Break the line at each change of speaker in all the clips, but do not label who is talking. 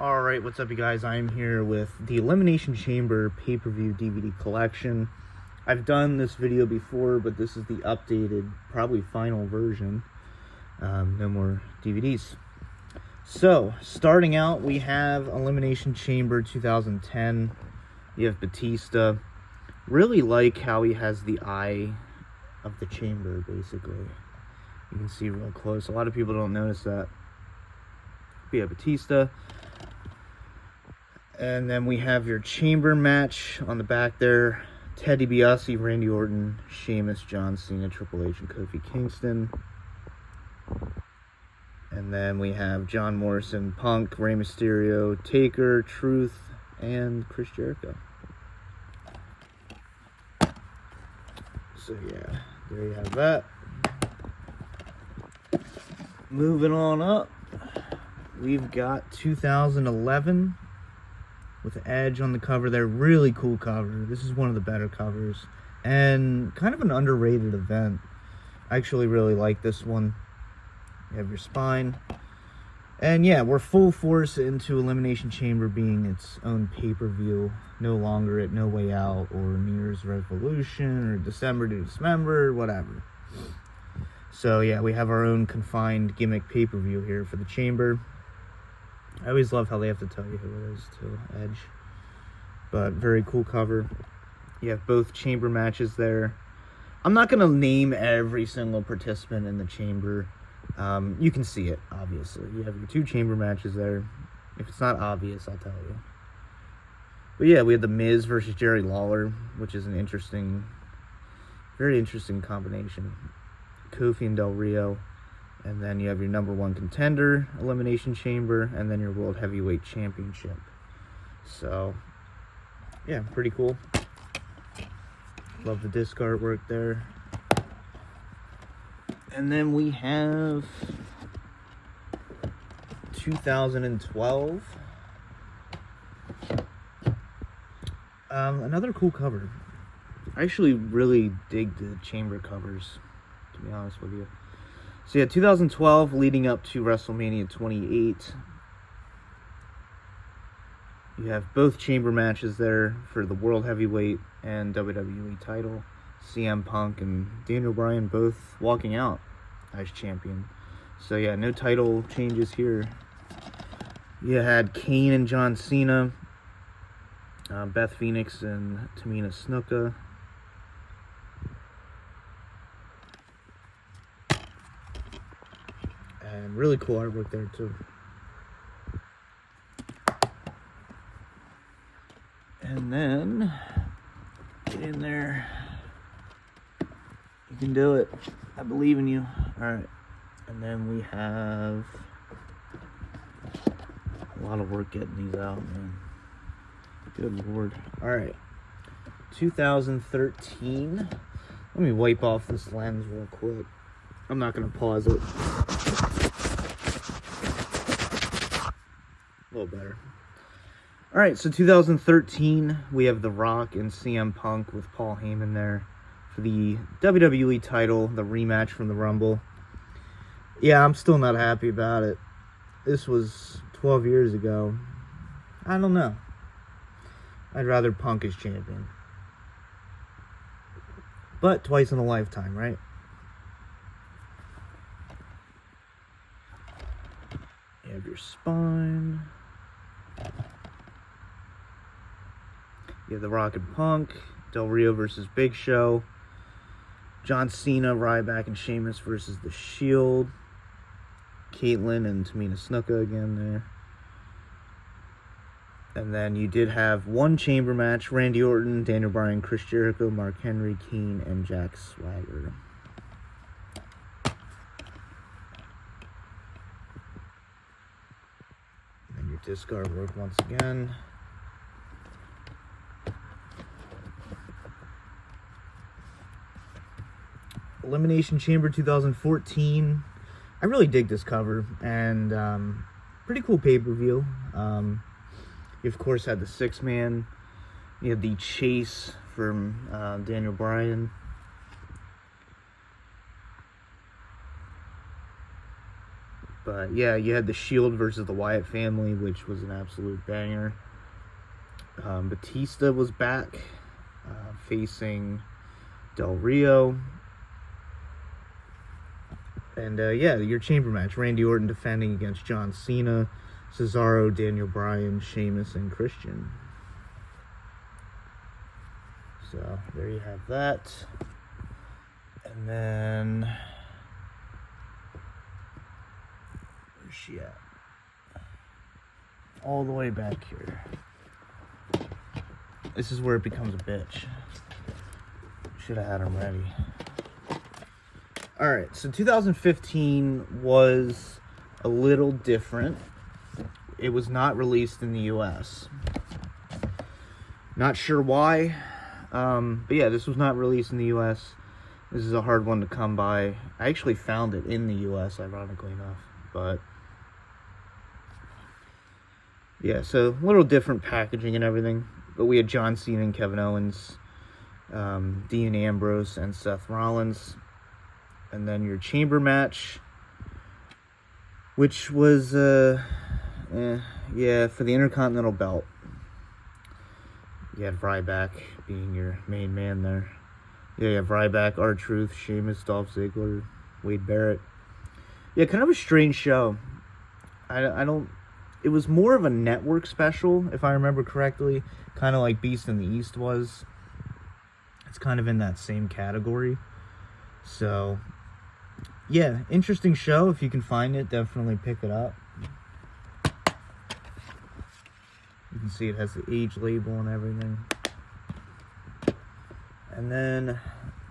Alright, what's up you guys? I'm here with the Elimination Chamber pay-per-view DVD collection. I've done this video before, but this is the updated, probably final version. No more DVDs. So, starting out, we have Elimination Chamber 2010. You have Batista. Really like how he has the eye of the chamber, basically. You can see real close. A lot of people don't notice that. We have Batista. And then we have your chamber match on the back there. Ted DiBiase, Randy Orton, Sheamus, John Cena, Triple H, and Kofi Kingston. And then we have John Morrison, Punk, Rey Mysterio, Taker, Truth, and Chris Jericho. So yeah, there you have that. Moving on up, we've got 2011 with Edge on the cover there. Really cool cover. This is one of the better covers and kind of an underrated event. I actually really like this one. You have your spine. And yeah, we're full force into Elimination Chamber being its own pay-per-view. No longer at No Way Out or New Year's Revolution or December to Dismember, whatever. So yeah, we have our own confined gimmick pay-per-view here for the Chamber. I always love how they have to tell you who it is, too, Edge. But very cool cover. You have both chamber matches there. I'm not going to name every single participant in the chamber. You can see it, obviously. You have your two chamber matches there. If it's not obvious, I'll tell you. But yeah, we have The Miz versus Jerry Lawler, which is an interesting, very interesting combination. Kofi and Del Rio. And then you have your number one contender, Elimination Chamber, and then your World Heavyweight Championship. So, yeah, pretty cool. Love the disc artwork there. And then we have 2012. Another cool cover. I actually really dig the chamber covers, to be honest with you. So yeah, 2012 leading up to WrestleMania 28. You have both chamber matches there for the World Heavyweight and WWE title. CM Punk and Daniel Bryan both walking out as champion. So yeah, no title changes here. You had Kane and John Cena. Beth Phoenix and Tamina Snuka. And really cool artwork there too. And then get in there. You can do it. I believe in you. Alright. And then we have a lot of work getting these out, man. Good lord. Alright. 2013. Let me wipe off this lens real quick. I'm not going to pause it. A little better. Alright, so 2013, we have The Rock and CM Punk with Paul Heyman there for the WWE title, the rematch from the Rumble. Yeah, I'm still not happy about it. This was 12 years ago. I don't know. I'd rather Punk as champion. But twice in a lifetime, right? You have your spine. You have The Rock and Punk, Del Rio versus Big Show, John Cena, Ryback, and Sheamus versus The Shield, Caitlyn and Tamina Snuka again there. And then you did have one chamber match, Randy Orton, Daniel Bryan, Chris Jericho, Mark Henry, Kane, and Jack Swagger. And your disc artwork once again. Elimination Chamber 2014. I really dig this cover, and pretty cool pay-per-view. You, of course, had the six-man. You had the chase from Daniel Bryan. But yeah, you had the Shield versus the Wyatt family, which was an absolute banger. Batista was back, facing Del Rio. And yeah, your chamber match, Randy Orton defending against John Cena, Cesaro, Daniel Bryan, Sheamus, and Christian. So there you have that. And then, where's she at? All the way back here. This is where it becomes a bitch. Should have had them ready. Alright, so 2015 was a little different. It was not released in the US. Not sure why. But yeah, this was not released in the US. This is a hard one to come by. I actually found it in the US, ironically enough. But yeah, so a little different packaging and everything. But we had John Cena and Kevin Owens, Dean Ambrose and Seth Rollins. And then your chamber match, which was, for the Intercontinental belt. You had Ryback being your main man there. Yeah, you have Ryback, R-Truth, Sheamus, Dolph Ziggler, Wade Barrett. Yeah, kind of a strange show. It was more of a network special, if I remember correctly. Kind of like Beast in the East was. It's kind of in that same category. So, yeah, interesting show. If you can find it, definitely pick it up. You can see it has the age label and everything. And then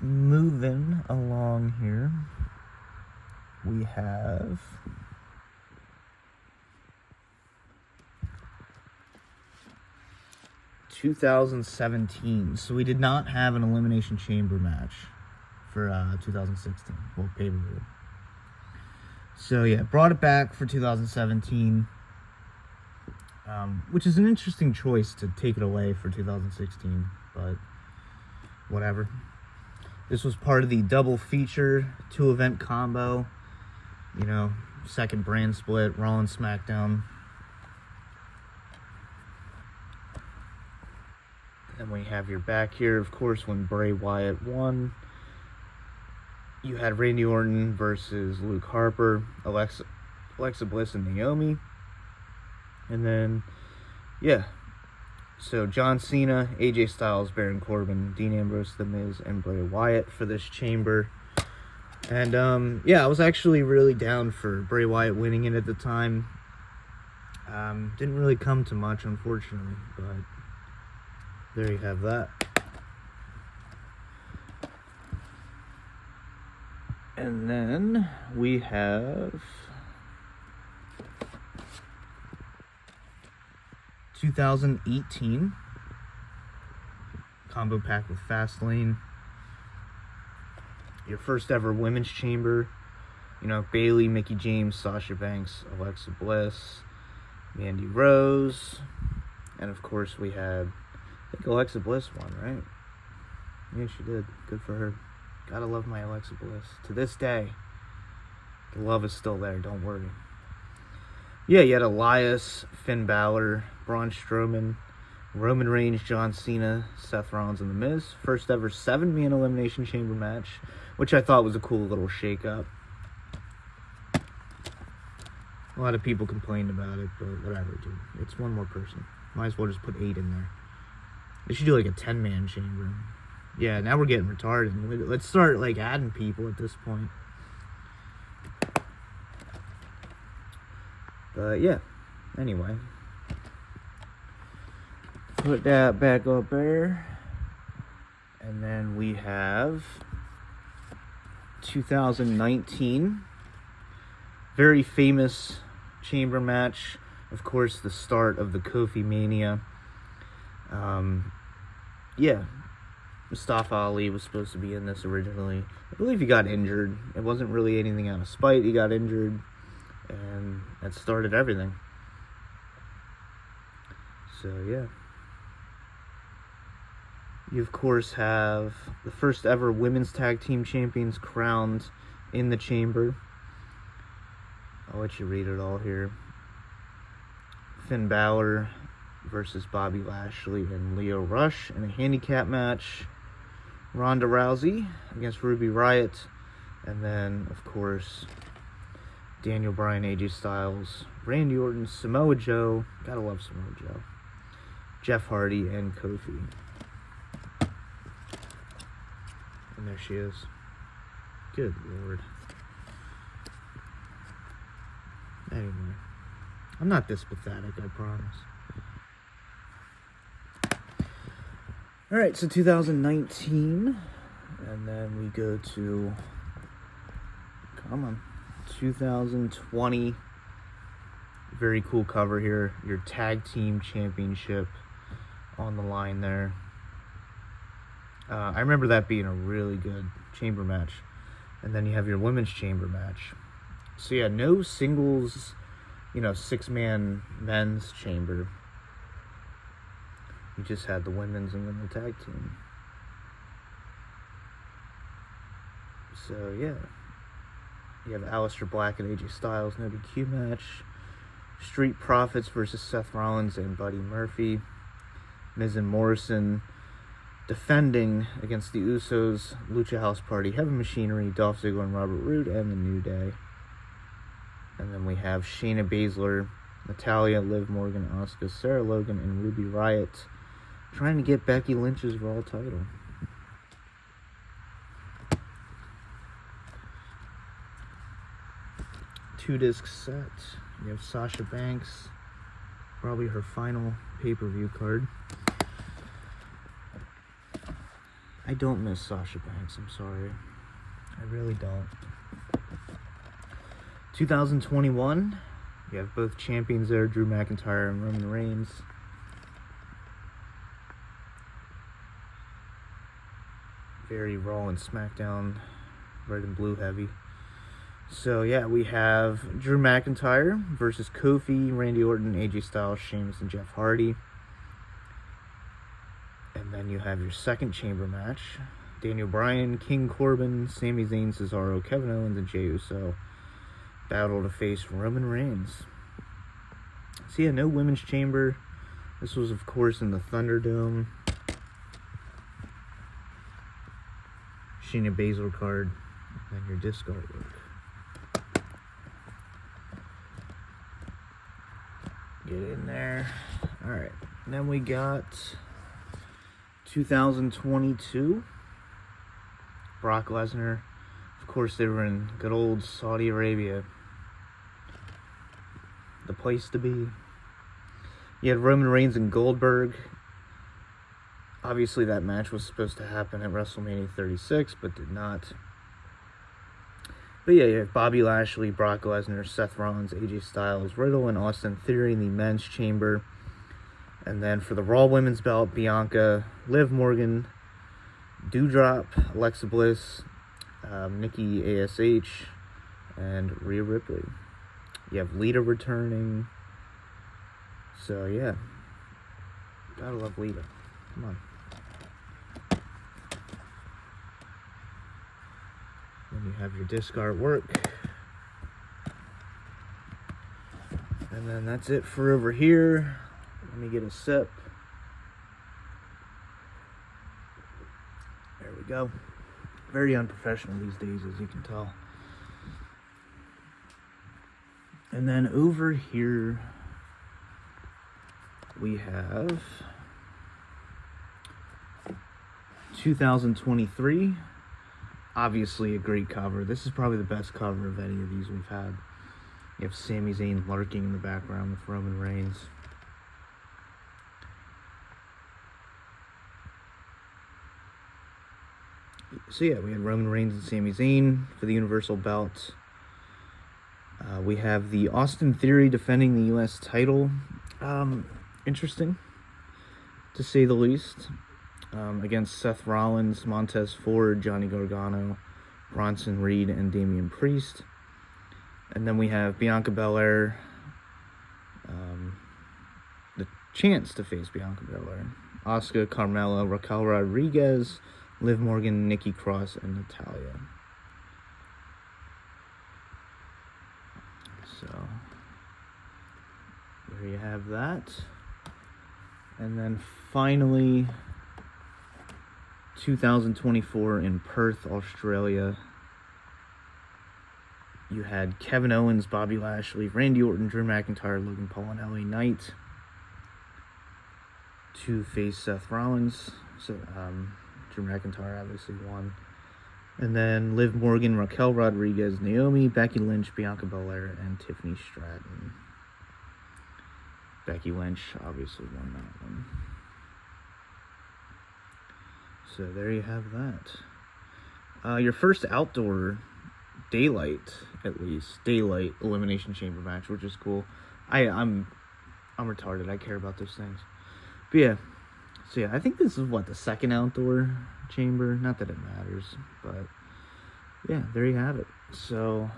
moving along here, we have ...2017. So we did not have an Elimination Chamber match for 2016. Well, pay-per-view. So yeah, brought it back for 2017. Which is an interesting choice to take it away for 2016, but whatever. This was part of the double feature, 2-event combo, you know, second brand split, Raw and SmackDown. And we have your back here, of course, when Bray Wyatt won. You had Randy Orton versus Luke Harper, Alexa Bliss and Naomi. And then, yeah, so John Cena, AJ Styles, Baron Corbin, Dean Ambrose, The Miz, and Bray Wyatt for this chamber. And, yeah, I was actually really down for Bray Wyatt winning it at the time. Didn't really come to much, unfortunately, but there you have that. And then we have 2018 combo pack with Fastlane. Your first ever women's chamber. You know, Bayley, Mickie James, Sasha Banks, Alexa Bliss, Mandy Rose. And of course we had, I think Alexa Bliss won, right? Yeah, she did. Good for her. Gotta love my Alexa Bliss. To this day, the love is still there, don't worry. Yeah, you had Elias, Finn Balor, Braun Strowman, Roman Reigns, John Cena, Seth Rollins, and The Miz. First ever 7-man Elimination Chamber match, which I thought was a cool little shake-up. A lot of people complained about it, but whatever, dude. It's one more person. Might as well just put 8 in there. They should do like a 10-man chamber. Yeah, now we're getting retarded. Let's start like adding people at this point. But yeah, anyway. Put that back up there. And then we have 2019. Very famous chamber match. Of course, the start of the Kofi Mania. Yeah. Mustafa Ali was supposed to be in this originally. I believe he got injured. It wasn't really anything out of spite. He got injured. And that started everything. So, yeah. You, of course, have the first ever women's tag team champions crowned in the chamber. I'll let you read it all here. Finn Balor versus Bobby Lashley and Lio Rush in a handicap match. Ronda Rousey against Ruby Riott. And then, of course, Daniel Bryan, AJ Styles, Randy Orton, Samoa Joe. Gotta love Samoa Joe. Jeff Hardy and Kofi. And there she is. Good Lord. Anyway, I'm not this pathetic, I promise. Alright, so 2019. And then we go to, 2020. Very cool cover here. Your tag team championship on the line there. I remember that being a really good chamber match. And then you have your women's chamber match. So yeah, no singles, 6-man men's chamber. You just had the women's and then the tag team. So yeah. You have Aleister Black and AJ Styles, no DQ match. Street Profits versus Seth Rollins and Buddy Murphy. Miz and Morrison defending against the Usos, Lucha House Party, Heaven Machinery, Dolph Ziggler and Robert Roode, and the New Day. And then we have Shayna Baszler, Natalya, Liv Morgan, Asuka, Sarah Logan, and Ruby Riott trying to get Becky Lynch's Raw title. Two-disc set. You have Sasha Banks, probably her final pay-per-view card. I don't miss Sasha Banks, I'm sorry. I really don't. 2021, you have both champions there, Drew McIntyre and Roman Reigns. Very Raw and SmackDown, red and blue heavy. So yeah, we have Drew McIntyre versus Kofi, Randy Orton, AJ Styles, Sheamus, and Jeff Hardy. And then you have your second chamber match. Daniel Bryan, King Corbin, Sami Zayn, Cesaro, Kevin Owens, and Jey Uso battle to face Roman Reigns. So yeah, no women's chamber. This was, of course, in the Thunderdome. Shayna Baszler card, and your disc artwork. Get in there. Alright, then we got 2022. Brock Lesnar. Of course, they were in good old Saudi Arabia. The place to be. You had Roman Reigns and Goldberg. Obviously, that match was supposed to happen at WrestleMania 36, but did not. But yeah, you have Bobby Lashley, Brock Lesnar, Seth Rollins, AJ Styles, Riddle, and Austin Theory in the men's chamber. And then for the Raw Women's belt, Bianca, Liv Morgan, Doudrop, Alexa Bliss, Nikki ASH, and Rhea Ripley. You have Lita returning. So yeah, gotta love Lita. Come on. Then you have your disc artwork. And then that's it for over here. Let me get a sip. There we go. Very unprofessional these days, as you can tell. And then over here, we have 2023. Obviously a great cover. This is probably the best cover of any of these we've had. You have Sami Zayn lurking in the background with Roman Reigns. So yeah, we had Roman Reigns and Sami Zayn for the Universal Belt. We have the Austin Theory defending the U.S. title. Interesting, to say the least. Against Seth Rollins, Montez Ford, Johnny Gargano, Bronson Reed, and Damian Priest. And then we have Bianca Belair, the chance to face Bianca Belair, Asuka, Carmella, Raquel Rodriguez, Liv Morgan, Nikki Cross, and Natalya. So there you have that. And then finally, 2024 in Perth, Australia, you had Kevin Owens, Bobby Lashley, Randy Orton, Drew McIntyre, Logan Paul, and LA Knight to face Seth Rollins. So Drew McIntyre obviously won. And then Liv Morgan, Raquel Rodriguez, Naomi, Becky Lynch, Bianca Belair, and Tiffany Stratton. Becky Lynch obviously won that one. So there you have that. Your first outdoor daylight Elimination Chamber match, which is cool. I'm retarded. I care about those things. But yeah. So yeah, I think this is the second outdoor chamber. Not that it matters, but yeah, there you have it. So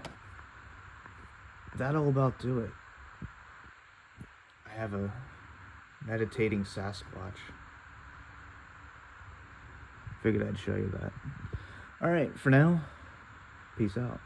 that'll about do it. I have a meditating Sasquatch. Figured I'd show you that. Alright, for now, peace out.